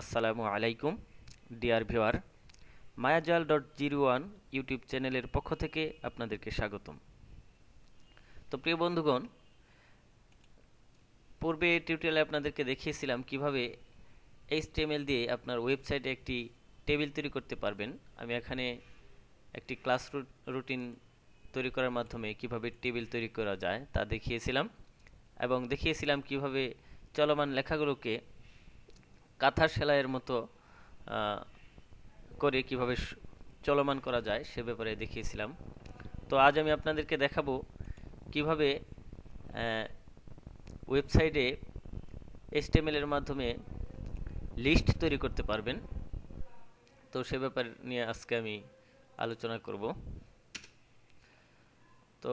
আসসালামু আলাইকুম dear viewer, মায়াজাল.01 YouTube চ্যানেলের পক্ষ থেকে আপনাদেরকে স্বাগতম। তো প্রিয় বন্ধুগণ, পূর্বে টিউটোরিয়ালে আপনাদেরকে দেখিয়েছিলাম কিভাবে এইচটিএমএল দিয়ে আপনার ওয়েবসাইটে একটি টেবিল তৈরি করতে পারবেন। আমি এখানে একটি ক্লাস রুটিন তৈরি করার মাধ্যমে কিভাবে টেবিল তৈরি করা যায় তা দেখিয়েছিলাম, এবং দেখিয়েছিলাম কিভাবে চলমান লেখাগুলোকে কাঁথা সেলাইয়ের মতো করে কিভাবে চলমান করা যায় সে ব্যাপারে দেখিয়েছিলাম। তো আজ আমি আপনাদেরকে দেখাবো কিভাবে ওয়েবসাইটে এইচটিএমএল এর মাধ্যমে লিস্ট তৈরি করতে পারবেন। তো সে ব্যাপার নিয়ে আজকে আমি আলোচনা করব। তো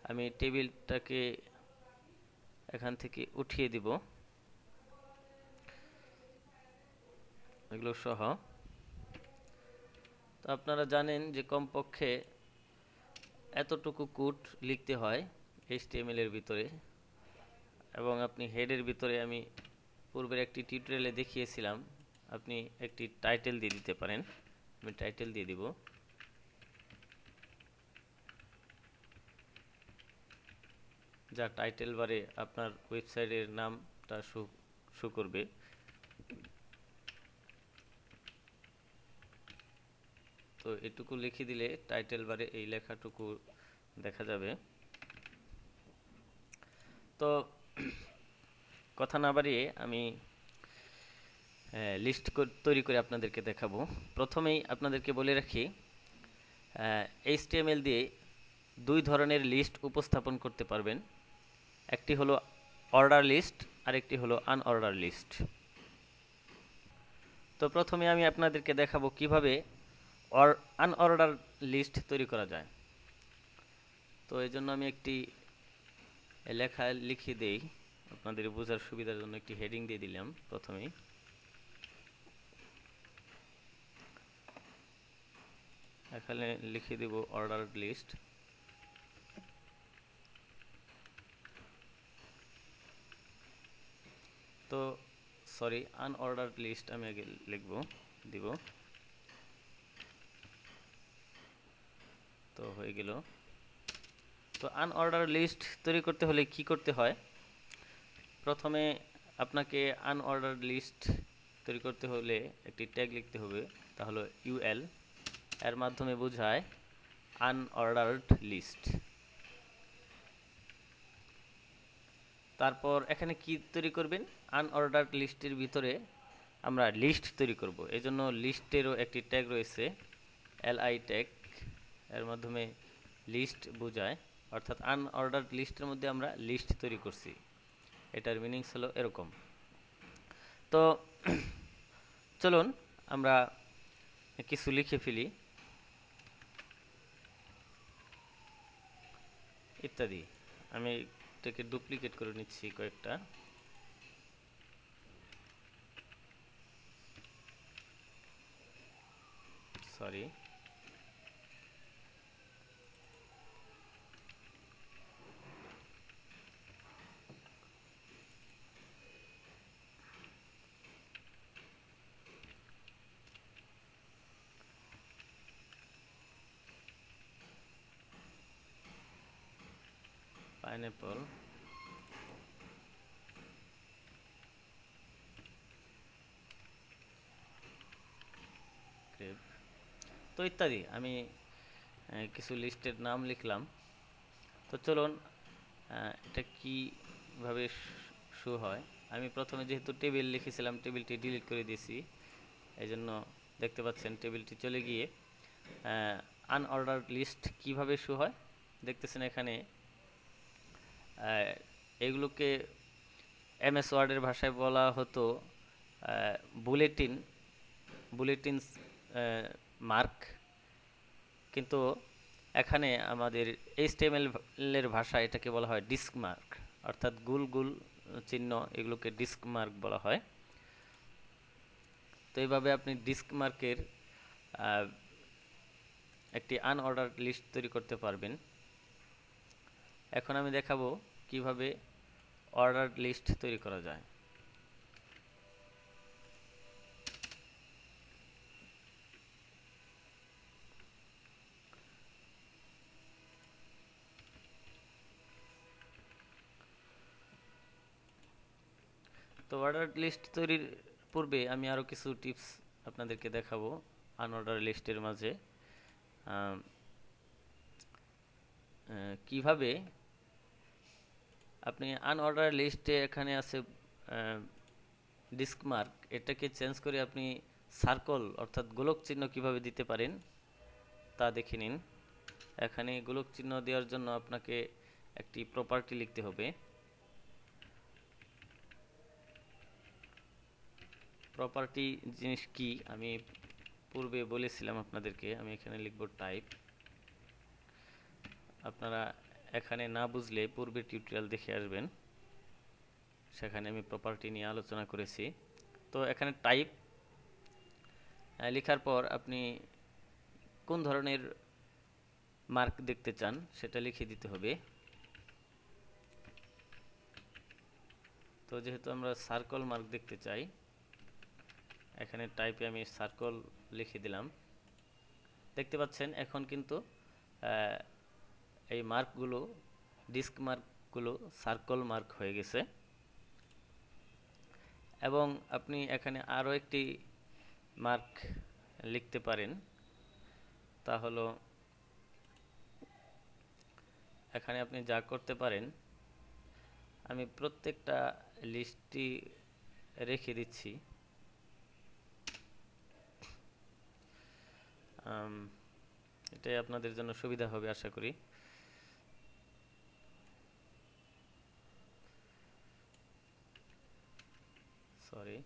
আমি টেবিলটাকে এখান থেকে উঠিয়ে দিব এগুলো সহ। তো আপনারা জানেন যে কমপক্ষে এতটুকু কোড লিখতে হয় এইচটিএমএল এর ভিতরে, এবং আপনি হেডের ভিতরে আমি পূর্বের একটি টিউটোরিয়ালে দেখিয়েছিলাম আপনি একটি টাইটেল দিয়ে দিতে পারেন। আমি টাইটেল দিয়ে দিব, যা টাইটেল বারে আপনার ওয়েবসাইটের নামটা শো করবে। তো এটুকু লিখে দিলে টাইটেল বারে এই লেখাটুকু দেখা যাবে। তো কথা না বাড়িয়ে আমি লিস্ট তৈরি করে আপনাদেরকে দেখাবো। প্রথমেই আপনাদেরকে বলে রাখি, এইচটিএমএল দিয়ে দুই ধরনের লিস্ট উপস্থাপন করতে পারবেন। একটি হলো অর্ডার লিস্ট আর একটি হলো আনঅর্ডার লিস্ট। তো প্রথমে আমি আপনাদেরকে দেখাবো কিভাবে আনঅর্ডার লিস্ট তৈরি করা যায়। তো এই জন্য আমি একটি লেখা লিখে দেই, আপনাদের বোঝার সুবিধার জন্য একটি হেডিং দিয়ে দিলাম। প্রথমেই এখানে লিখে দেব অর্ডার লিস্ট। তো সরি, আনঅর্ডার লিস্ট আমি আগে দিব। তো হয়ে গেল। তো আনঅর্ডার লিস্ট তৈরি করতে হলে কি করতে হয়? প্রথমে আপনাকে আনঅর্ডার লিস্ট তৈরি করতে হলে একটি ট্যাগ লিখতে হবে, তা হলো ইউএল। এর মাধ্যমে বোঝায় আনঅর্ডারড লিস্ট। তারপর এখানে কি তৈরি করবেন? আনঅর্ডারড লিস্টের ভিতরে আমরা লিস্ট তৈরি করব। এজন্য লিস্টেরও একটি ট্যাগ রয়েছে, এলআই ট্যাগ। এর মাধ্যমে লিস্ট বোঝায়, অর্থাৎ আনঅর্ডারড লিস্টের মধ্যে আমরা লিস্ট তৈরি করছি। এটার মিনিংস হলো এরকম। তো চলুন আমরা কিছু লিখে ফেলি ইত্যাদি। আমি এটাকে ডুপ্লিকেট করে নিচ্ছি কয়েকটা। সরি, পাইনঅ্যাপল, গ্রেপ, তো ইত্যাদি। আমি কিছু লিস্টের নাম লিখলাম। তো চলুন এটা কীভাবে শো হয়। আমি প্রথমে যেহেতু টেবিল লিখেছিলাম, টেবিলটি ডিলিট করে দিয়েছি। এই জন্য দেখতে পাচ্ছেন টেবিলটি চলে গিয়ে আনঅর্ডার লিস্ট কিভাবে শো হয় দেখতেছেন এখানে। এগুলোকে এমএস ওয়ার্ডের ভাষায় বলা হতো বুলেটিনস মার্ক, কিন্তু এখানে আমাদের এইচটিএমএল এর ভাষায় এটাকে বলা হয় ডিস্ক মার্ক, অর্থাৎ গুল গুল চিহ্ন, এগুলোকে ডিস্ক মার্ক বলা হয়। তো এইভাবে আপনি ডিস্ক মার্কের একটি আনঅর্ডার লিস্ট তৈরি করতে পারবেন। এখন আমি দেখাবো কিভাবে অর্ডার লিস্ট তৈরি করা যায়। তো অর্ডার লিস্ট তৈরির পূর্বে আমি আরও কিছু টিপস আপনাদেরকে দেখাবো আনঅর্ডার লিস্টের মাঝে কিভাবে আপনি আনঅর্ডার লিস্টে এখানে আছে ডিস্ক মার্ক, এটাকে চেঞ্জ করে আপনি সার্কল অর্থাৎ গোলক চিহ্ন কিভাবে দিতে পারেন তা দেখে নিন। এখানে গোলক চিহ্ন দেওয়ার জন্য আপনাকে একটি প্রপার্টি লিখতে হবে। প্রপার্টি জিনিস কি আমি পূর্বে বলেছিলাম আপনাদেরকে, আমি এখানে লিখব টাইপ। আপনারা এখানে না বুঝলে পূর্বে টিউটোরিয়াল দেখে আসবেন, সেখানে আমি প্রপার্টি নিয়ে আলোচনা করেছি। তো এখানে টাইপ লেখার পর আপনি কোন ধরনের মার্ক দেখতে চান সেটা লিখে দিতে হবে। তো যেহেতু আমরা সার্কল মার্ক দেখতে চাই, এখানে টাইপে আমি সার্কল লিখে দিলাম। দেখতে পাচ্ছেন এখন কিন্তু এই মার্কগুলো, ডিস্ক মার্কগুলো সার্কল মার্ক হয়ে গেছে। এবং আপনি এখানে আরও একটি মার্ক লিখতে পারেন, তা হলো এখানে আপনি যা করতে পারেন, আমি প্রত্যেকটা লিস্টটি রেখে দিচ্ছি। এটাই আপনাদের জন্য সুবিধা হবে আশা করি। সরি,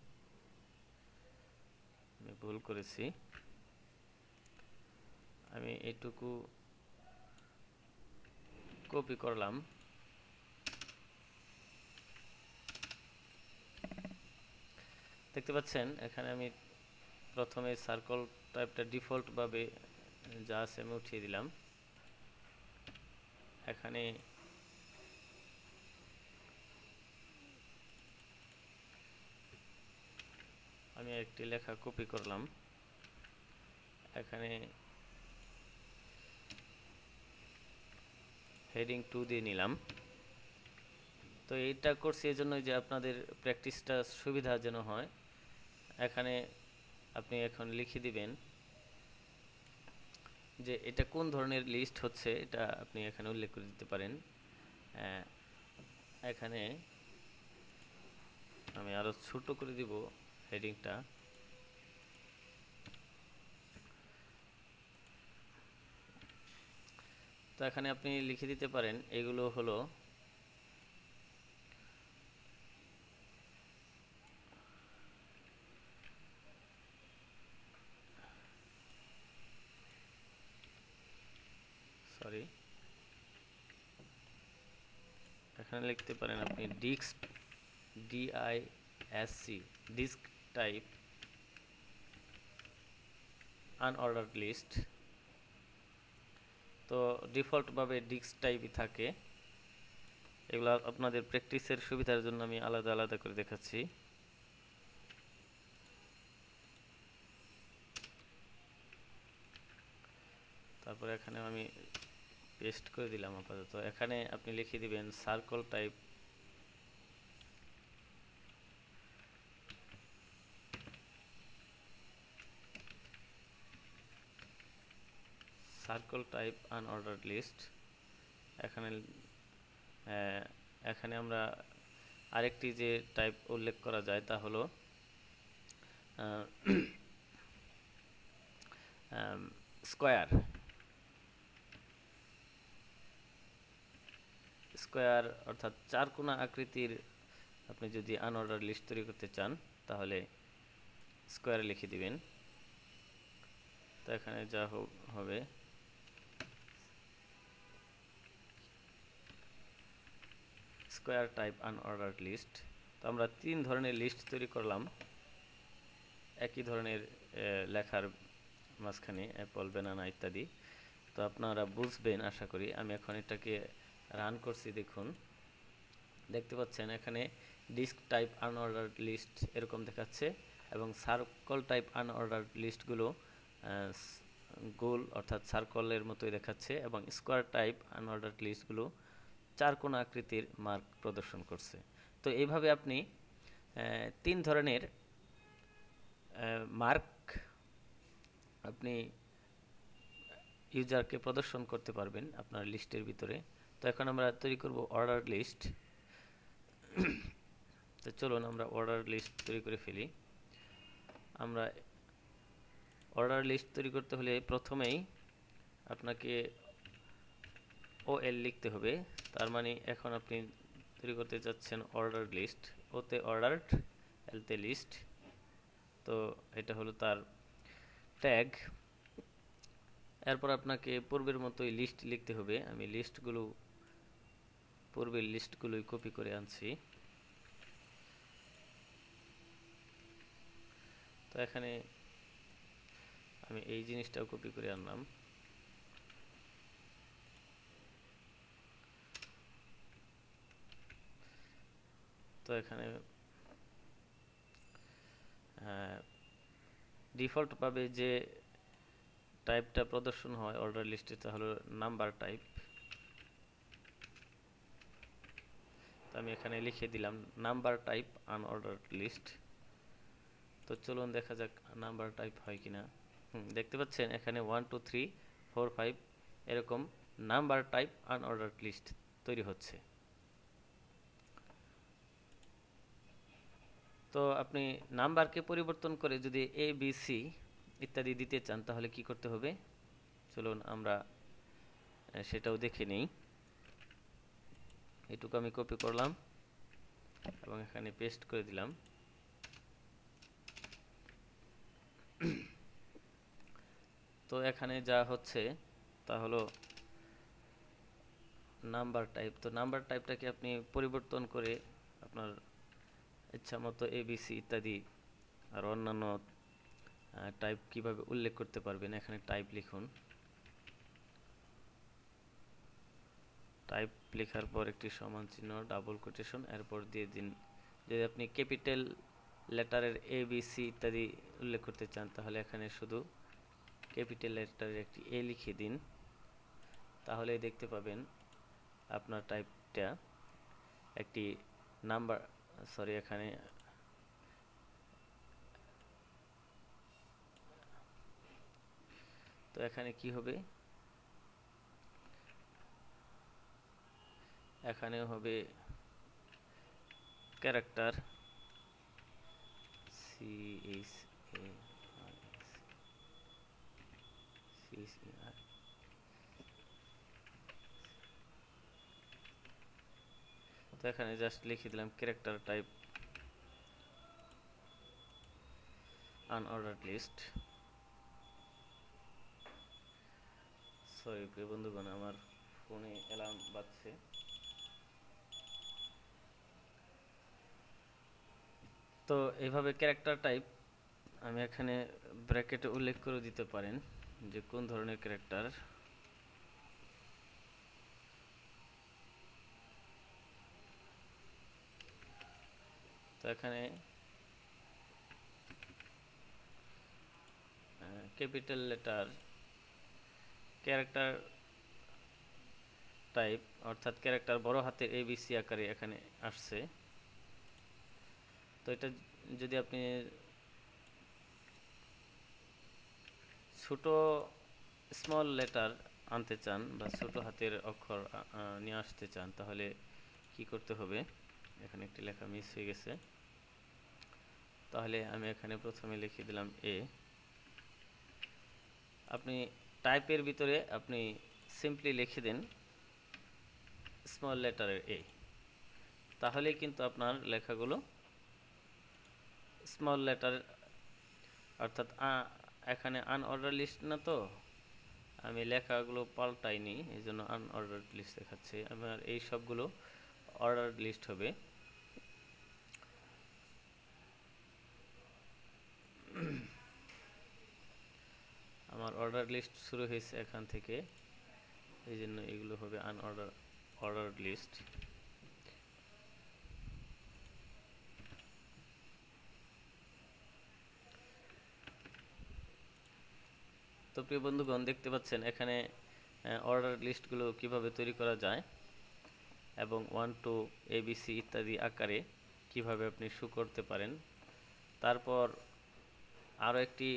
আমি ভুল করেছি। আমি এইটুকু কপি করলাম। দেখতে পাচ্ছেন এখানে আমি প্রথমে সার্কল টাইপটা ডিফল্ট ভাবে যা আছে আমি উঠিয়ে দিলাম। এখানে আমি একটি লেখা কপি করলাম, এখানে হেডিং 2 দিয়ে নিলাম। তো এইটা করছি এই জন্য যে আপনাদের প্র্যাকটিসটা সুবিধা যেন হয়। এখানে আপনি এখন লিখে দিবেন যে এটা কোন ধরনের লিস্ট হচ্ছে, এটা আপনি এখানে উল্লেখ করে দিতে পারেন। এখানে আমি আরো ছোট করে দিব হেডিংটা। তো এখানে আপনি লিখে দিতে পারেন এগুলো হলো এখানে লিখতে পারেন আপনি disc DISC disc type unordered list. তো ডিফল্ট ভাবে ডিস্ক টাইপই থাকে। এগুলো আপনাদের প্র্যাকটিসের সুবিধার জন্য আমি আলাদা আলাদা করে দেখাচ্ছি। তারপরে এখানে আমি পেস্ট করে দিলাম আপাতত। এখানে আপনি লিখে দিবেন সার্কল টাইপ আনঅর্ডার্ড লিস্ট। এখানে আমরা আরেকটি যে টাইপ উল্লেখ করা যায় তা হলো স্কোয়ার অর্থাৎ চারকোনা আকৃতির আপনি যদি আনঅর্ডার লিস্ট তৈরি করতে চান তাহলে স্কোয়ার লিখে দিবেন। তো এখানে যা হবে স্কোয়ার টাইপ আনঅর্ডার্ড লিস্ট। তো আমরা তিন ধরনের লিস্ট তৈরি করলাম একই ধরনের লেখার মাঝখানে, অ্যাপল, ব্যানানা ইত্যাদি। তো আপনারা বুঝবেন আশা করি। আমি এখন এটাকে রান করছি, দেখুন দেখতে পাচ্ছেন এখানে ডিস্ক টাইপ আনঅর্ডার্ড লিস্ট এরকম দেখাচ্ছে এবং সার্কল টাইপ আনঅর্ডার্ড লিস্টগুলো গোল অর্থাৎ সার্কলের মতোই দেখাচ্ছে এবং স্কোয়ার টাইপ আনঅর্ডার্ড লিস্টগুলো চারকোনা আকৃতির মার্ক প্রদর্শন করছে। তো এইভাবে আপনি তিন ধরনের মার্ক আপনি ইউজারকে প্রদর্শন করতে পারবেন আপনার লিস্টের ভিতরে। তো এখন আমরা তৈরি করব অর্ডার লিস্ট। তো চলুন আমরা অর্ডার লিস্ট তৈরি করে ফেলি। আমরা অর্ডার লিস্ট তৈরি করতে হলে প্রথমেই আপনাকে OL লিখতে হবে। তার মানে এখন আপনি তৈরি করতে যাচ্ছেন অর্ডার লিস্ট। ওতে অর্ডারড, এলতে লিস্ট। তো এটা হলো তার ট্যাগ। এরপর আপনাকে পূর্বের মতোই লিস্ট লিখতে হবে। আমি পূর্বের লিস্টগুলোই কপি করে আনছি। তো এখানে আমি এই জিনিসটাও কপি করে আনলাম। তো এখানে ডিফল্ট ভাবে যে টাইপটা প্রদর্শন হয় অর্ডার লিস্টে তা হলো নাম্বার টাইপ। তো আমি এখানে লিখে দিলাম নাম্বার টাইপ আনঅর্ডারড লিস্ট। তো চলুন দেখা যাক নাম্বার টাইপ হয় কিনা। দেখতে পাচ্ছেন এখানে 1 2 3 4 5 এরকম নাম্বার টাইপ আনঅর্ডারড লিস্ট তৈরি হচ্ছে। তো আপনি নাম্বারকে পরিবর্তন করে যদি ABC ইত্যাদি দিতে চান তাহলে কি করতে হবে, চলুন আমরা সেটাও দেখে নিই। এটুকু আমি কপি করলাম এবং এখানে পেস্ট করে দিলাম। তো এখানে যা হচ্ছে তা হলো নাম্বার টাইপ। তো নাম্বার টাইপটাকে আপনি পরিবর্তন করে আপনার ইচ্ছা মতো ABC ইত্যাদি আর অন্যান্য টাইপ কিভাবে উল্লেখ করতে পারবেন, এখানে টাইপ লিখুন। টাইপ লেখার পর একটি সমান চিহ্ন, ডাবল কোটেশন, এরপর দিয়ে দিন। যদি আপনি ক্যাপিটাল লেটারের ABC ইত্যাদি উল্লেখ করতে চান তাহলে এখানে শুধু ক্যাপিটাল লেটারের একটি A লিখে দিন। তাহলে দেখতে পাবেন আপনার টাইপটা একটি নাম্বার, এখানে তো এখানে কি হবে, এখানে হবে ক্যারেক্টার CHARACTER। তো এখানে জাস্ট লিখে দিলাম ক্যারেক্টার টাইপ আনঅর্ডারড লিস্ট। সরি প্রিয় বন্ধুগণ, আমার ফোনে অ্যালার্ম বাজছে। তো এইভাবে ক্যারেক্টার টাইপ আমি এখানে ব্র্যাকেটে উল্লেখ করে দিতে পারেন যে কোন ধরনের ক্যারেক্টার। তো এখানে ক্যাপিটাল লেটার ক্যারেক্টার টাইপ অর্থাৎ ক্যারেক্টার বড় হাতের ABC আকারে এখানে আসছে। তো এটা যদি আপনি ছোট স্মল লেটার আনতে চান বা ছোট হাতের অক্ষর নিয়ে আসতে চান তাহলে কি করতে হবে, এখানে একটি লেখা মিস হয়ে গেছে। তাহলে আমি এখানে প্রথমে লিখে দিলাম A। আপনি টাইপের ভিতরে আপনি সিম্পলি লিখে দেন স্মল লেটারের A, তাহলে কিন্তু আপনার লেখাগুলো স্মল লেটার অর্থাৎ এখানে আনঅর্ডার লিস্ট না, তো আমি লেখাগুলো পাল্টাইনি এই জন্য আনঅর্ডার লিস্ট দেখাচ্ছে। আমার এই সবগুলো অর্ডার লিস্ট হবে। আমার অর্ডার লিস্ট শুরু হয়েছে এখান থেকে, এই জন্য এগুলো হবে অর্ডার লিস্ট। তো প্রিয় বন্ধুগণ দেখতে পাচ্ছেন এখানে অর্ডার লিস্টগুলো কিভাবে তৈরি করা যায় এবং 1 2 ABC ইত্যাদি আকারে কিভাবে আপনি শো করতে পারেন। তারপর আরও একটি,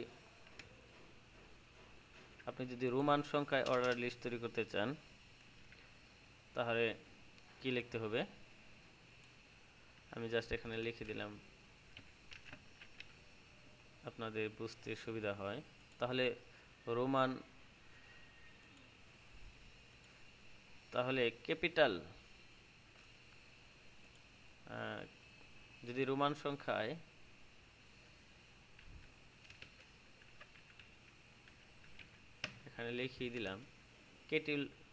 আপনি যদি রোমান সংখ্যায় অর্ডার লিস্ট তৈরি করতে চান তাহলে কি লিখতে হবে, আমি জাস্ট এখানে লিখে দিলাম আপনাদের বুঝতে সুবিধা হয়। তাহলে রোমান, তাহলে ক্যাপিটাল, যদি রোমান সংখ্যায় এখানে লিখিয়ে দিলাম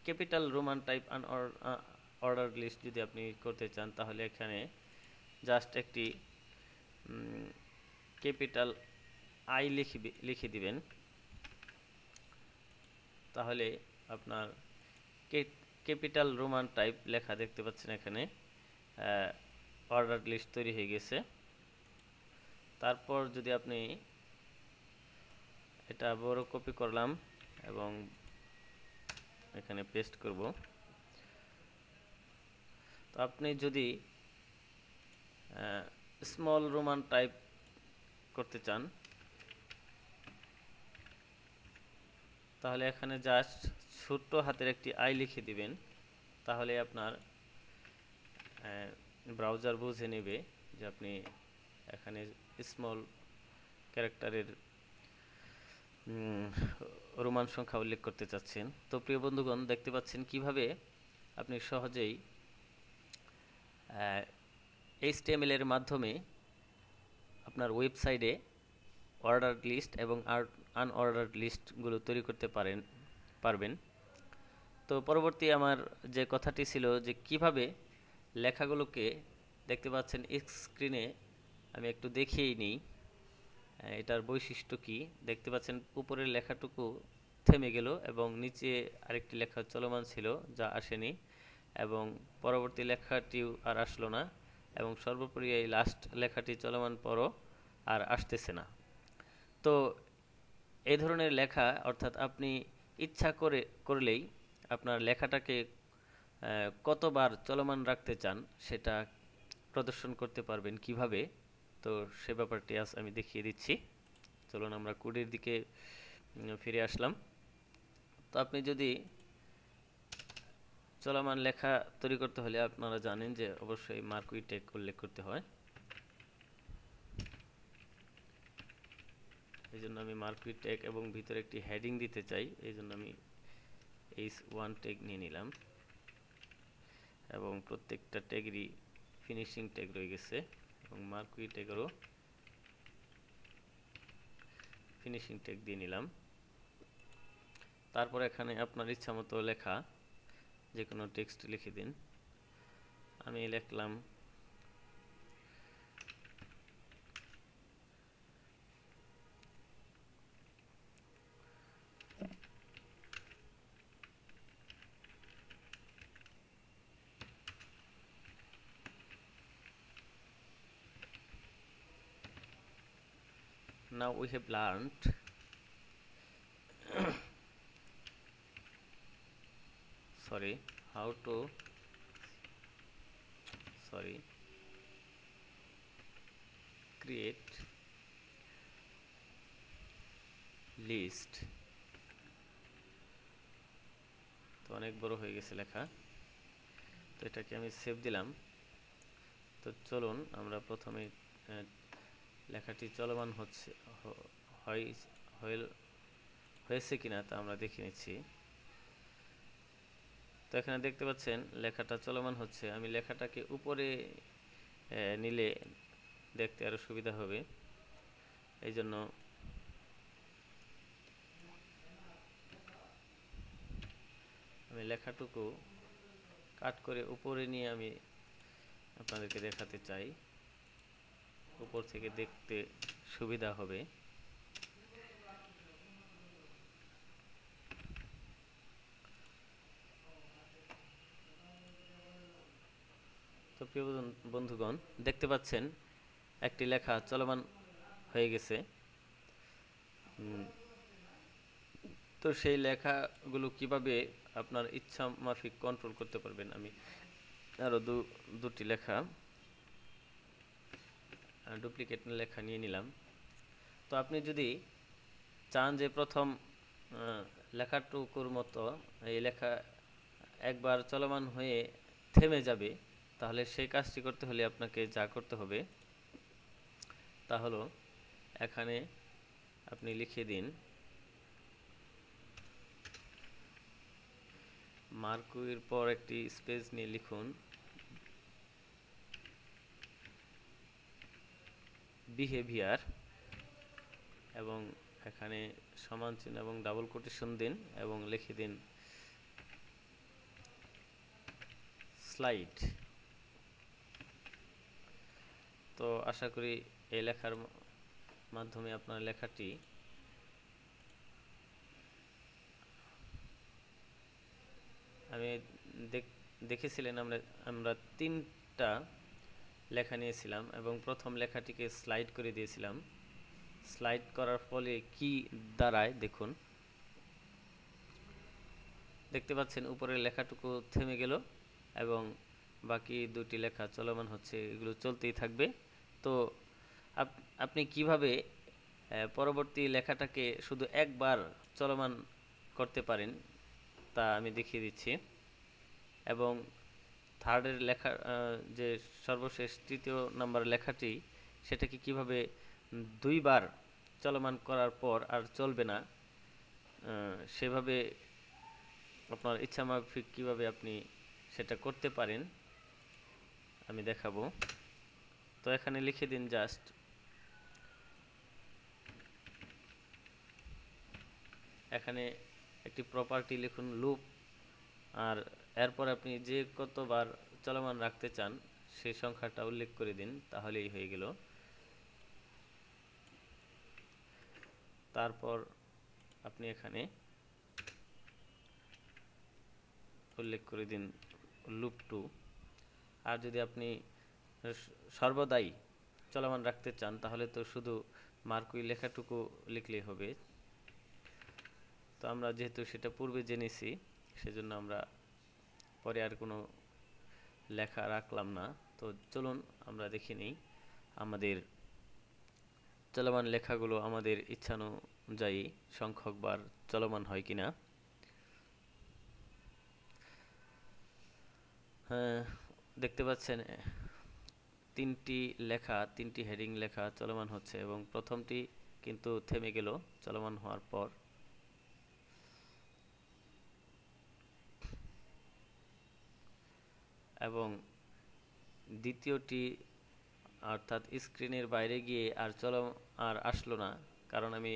capital Roman type order list যদি আপনি করতে চান তাহলে এখানে জাস্ট একটি ক্যাপিটাল আই লিখে দিবেন। তাহলে আপনার ক্যাপিটাল রোমান টাইপ লেখা দেখতে পাচ্ছেন এখানে, অর্ডার লিস্ট তৈরি হয়ে গেছে। তারপর যদি আপনি এটা বড় কপি করলাম এবং এখানে পেস্ট করব, তো আপনি যদি স্মল রোমান টাইপ করতে চান তাহলে এখানে জাস্ট ছোট্ট হাতের একটি আই লিখে দিবেন। তাহলে আপনার ব্রাউজার বুঝে নেবে যে আপনি এখানে স্মল ক্যারেক্টারের রোমান সংখ্যা উল্লেখ করতে চাচ্ছেন। তো প্রিয় বন্ধুগণ, দেখতে পাচ্ছেন কিভাবে আপনি সহজেই HTML এর মাধ্যমে আপনার ওয়েবসাইটে অর্ডার লিস্ট এবং আনঅর্ডার লিস্টগুলো তৈরি করতে পারবেন। তো পরবর্তী আমার যে কথাটি ছিল যে কিভাবে লেখাগুলোকে, দেখতে পাচ্ছেন স্ক্রিনে আমি একটু দেখিয়েই নিই এটার বৈশিষ্ট্য কি। দেখতে পাচ্ছেন উপরের লেখাটুকু থেমে গেল এবং নিচে আরেকটি লেখা চলমান ছিল যা আসেনি, এবং পরবর্তী লেখাটিও আর আসলো না, এবং সর্বোপরি এই লাস্ট লেখাটি চলমান পরও আর আসতেছে না। তো এই ধরনের লেখা, অর্থাৎ আপনি ইচ্ছা করলেই আপনার লেখাটাকে কতবার চলমান রাখতে চান সেটা প্রদর্শন করতে পারবেন কিভাবে। তো সে ব্যাপারটি আজ আমি দেখিয়ে দিচ্ছি। চলুন আমরা কোডের দিকে ফিরে আসলাম। তো আপনি যদি চলমান লেখা তৈরি করতে হলে আপনারা জানেন যে অবশ্যই মার্কুই ট্যাগ উল্লেখ করতে হয়। এই জন্য আমি মার্কুই ট্যাগ এবং ভিতরে একটি হেডিং দিতে চাই, এই জন্য আমি H1 ট্যাগ নিয়ে নিলাম এবং প্রত্যেকটা ট্যাগেরই ফিনিশিং ট্যাগ রয়ে গেছে এবং মার্কুই ট্যাগেরও ফিনিশিং ট্যাগ দিয়ে নিলাম। তারপর এখানে আপনার ইচ্ছা মতো লেখা যে কোনো টেক্সট লিখে দিন। আমি লিখলাম now we have learned how to create list। তো অনেক বড় হয়ে গেছে লেখা, তো এটাকে আমি সেভ দিলাম। তো চলুন আমরা প্রথমে লেখাটি চলমান হয়েছে কিনা তা আমরা দেখে নিচ্ছি। তো এখানে দেখতে পাচ্ছেন লেখাটা চলমান হচ্ছে। আমি লেখাটাকে উপরে নিলে দেখতে আরো সুবিধা হবে, এই জন্য আমি লেখাটুকু কাট করে উপরে নিয়ে আমি আপনাদেরকে দেখাতে চাই, উপর থেকে দেখতে সুবিধা হবে। তো প্রিয় বন্ধুগণ, দেখতে পাচ্ছেন একটি লেখা চলমান হয়ে গেছে। তো সেই লেখাগুলো কিভাবে আপনার ইচ্ছা মাফিক কন্ট্রোল করতে পারবেন, আমি আরো দুটি লেখা ডুপ্লিকেট লেখা নিয়ে নিলাম। তো আপনি যদি চান যে প্রথম লেখাটুকুর মতো এই লেখা একবার চলমান হয়ে থেমে যাবে, তাহলে সেই কাজটি করতে হলে আপনাকে যা করতে হবে তা হলো এখানে আপনি লিখে দিন মার্কুইর পর একটি স্পেস নিয়ে লিখুন বিহেভিয়ার, এবং এখানে সমান চিহ্ন এবং ডাবল কোটেশন দিন এবং লিখে দিন স্লাইড। তো আশা করি এই লেখার মাধ্যমে আপনার লেখাটি আমি দেখেছিলেন আমরা তিনটা লেখা নিয়েছিলাম এবং প্রথম লেখাটিকে স্লাইড করে দিয়েছিলাম। স্লাইড করার ফলে কি দাঁড়ায় দেখুন, দেখতে পাচ্ছেন উপরের লেখাটুকু থেমে গেল এবং বাকি দুটি লেখা চলমান হচ্ছে, এগুলো চলতেই থাকবে। তো আপনি কিভাবে পরবর্তী লেখাটাকে শুধু একবার চলমান করতে পারেন তা আমি দেখিয়ে দিচ্ছি। এবং থার্ডের লেখা যে সর্বশেষ তৃতীয় নাম্বার লেখাটি, সেটাকে কিভাবে দুইবার চলমান করার পর আর চলবে না, সেভাবে আপনার ইচ্ছামাফিক কিভাবে আপনি সেটা করতে পারেন আমি দেখাবো। তো এখানে লিখে দিন জাস্ট এখানে একটি প্রপার্টি লিখুন লুপ, আর এরপর আপনি যে কতবার চলমান রাখতে চান সেই সংখ্যাটা উল্লেখ করে দিন, তাহলেই হয়ে গেল। তারপর আপনি এখানে উল্লেখ করে দিন লুপ 2। আর যদি আপনি সর্বদাই চলমান রাখতে চান তাহলে তো শুধু মার্কুই লেখাটুকু লিখলেই হবে। তো আমরা যেহেতু সেটা পূর্বে জেনেছি সেজন্য আমরা পরে আর কোনো লেখা রাখলাম না। তো চলুন আমরা দেখে নিই আমাদের চলমান লেখাগুলো আমাদের ইচ্ছানুযায়ী সংখ্যকবার চলমান হয় কিনা। হ্যাঁ, দেখতে পাচ্ছেন তিনটি হেডিং লেখা চলমান হচ্ছে এবং প্রথমটি কিন্তু থেমে গেল চলমান হওয়ার পর। এবং দ্বিতীয়টি অর্থাৎ স্ক্রিনের বাইরে গিয়ে আর আসলো না, কারণ আমি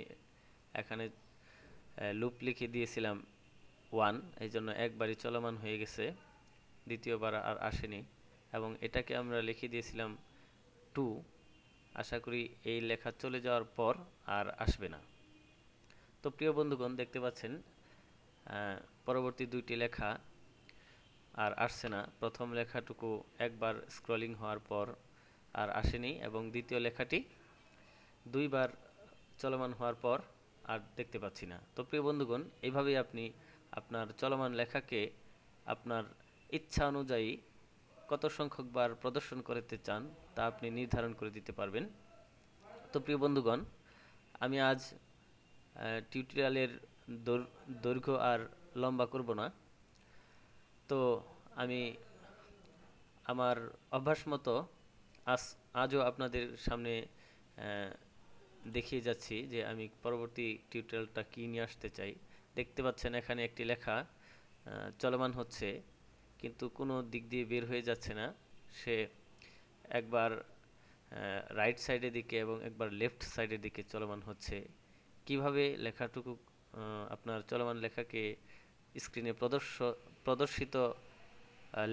এখানে লুপ লিখে দিয়েছিলাম 1, এই জন্য একবারই চলমান হয়ে গেছে, দ্বিতীয়বার আর আসেনি। এবং এটাকে আমরা লিখে দিয়েছিলাম 2, আশা করি এই লেখা চলে যাওয়ার পর আর আসবে না। তো প্রিয় বন্ধুগণ, দেখতে পাচ্ছেন পরবর্তী দুইটি লেখা আর আসছে না। প্রথম লেখাটুকু একবার স্ক্রলিং হওয়ার পর আর আসেনি এবং দ্বিতীয় লেখাটি দুইবার চলমান হওয়ার পর আর দেখতে পাচ্ছি না। তো প্রিয় বন্ধুগণ, এইভাবেই আপনি আপনার চলমান লেখাকে আপনার ইচ্ছা অনুযায়ী কত সংখ্যক বার প্রদর্শন করতে চান তা আপনি নির্ধারণ করে দিতে পারবেন। তো প্রিয় বন্ধুগণ, আমি আজ টিউটোরিয়ালের দৈর্ঘ্য আর লম্বা করব না। তো আমি আমার অভ্যাস মতো আজও আপনাদের সামনে দেখিয়ে যাচ্ছি যে আমি পরবর্তী টিউটোরিয়ালটা কী নিয়ে আসতে চাই। দেখতে পাচ্ছেন এখানে একটি লেখা চলমান হচ্ছে, কিন্তু কোনো দিক দিয়ে বের হয়ে যাচ্ছে না। সে একবার রাইট সাইডের দিকে এবং একবার লেফট সাইডের দিকে চলমান হচ্ছে। কিভাবে লেখাটুকু আপনার চলমান লেখাকে স্ক্রিনে প্রদর্শিত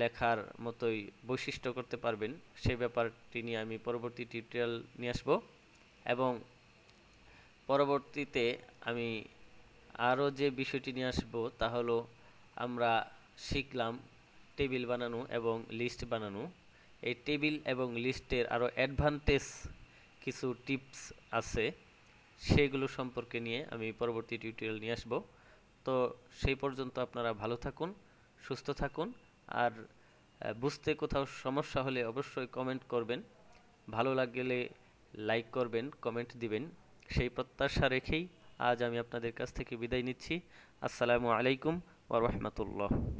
লেখার মতোই বৈশিষ্ট্য করতে পারবেন সেই ব্যাপারটি নিয়ে আমি পরবর্তী টিউটোরিয়াল নিয়ে আসব। এবং পরবর্তীতে আমি আরও যে বিষয়টি নিয়ে আসব তা হলো আমরা শিখলাম টেবিল বানানো এবং লিস্ট বানানো। এই টেবিল এবং লিস্টের আরও অ্যাডভান্টেজ কিছু টিপস আছে, সেগুলো সম্পর্কে নিয়ে আমি পরবর্তী টিউটোরিয়াল নিয়ে আসব। তো সেই পর্যন্ত আপনারা ভালো থাকুন, সুস্থ থাকুন, আর বুঝতে কোথাও সমস্যা হলে অবশ্যই কমেন্ট করবেন। ভালো লাগলে লাইক করবেন, কমেন্ট দিবেন, সেই প্রত্যাশা রেখেই আজ আমি আপনাদের কাছ থেকে বিদায় নিচ্ছি। আসসালামু আলাইকুম ওয়া রাহমাতুল্লাহ।